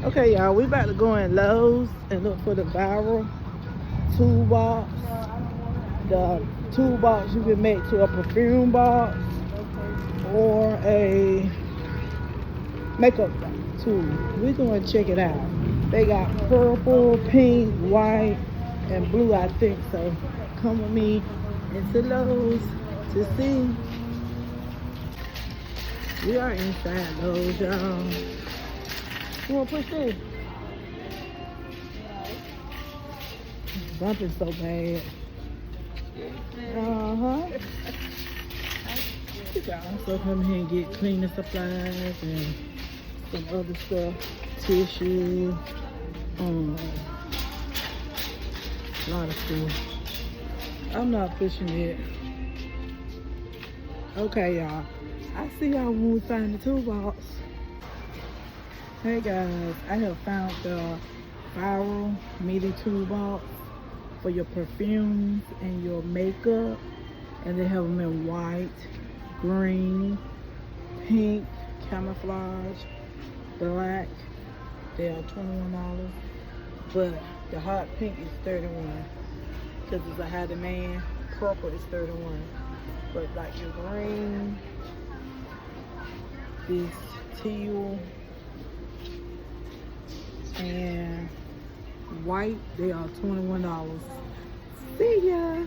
Okay, y'all, we about to go in Lowe's and look for the viral toolbox. The toolbox you can make to a perfume box or a makeup tool. We're gonna check it out. They got purple, pink, white, and blue, I think so. Come with me into Lowe's to see. We are inside Lowe's, y'all. You wanna push this? Bumping so bad. You can also come here and get cleaning supplies and some other stuff, tissue, a lot of stuff. I'm not pushing it. Okay, y'all. I see y'all when we find the toolbox. Hey guys, I have found the viral meaty toolbox for your perfumes and your makeup, and they have them in white, green, pink, camouflage, black. They are $21, but the hot pink is $31 because it's a high demand. Purple is $31, but like your green, this teal, and white, they are $21. See ya.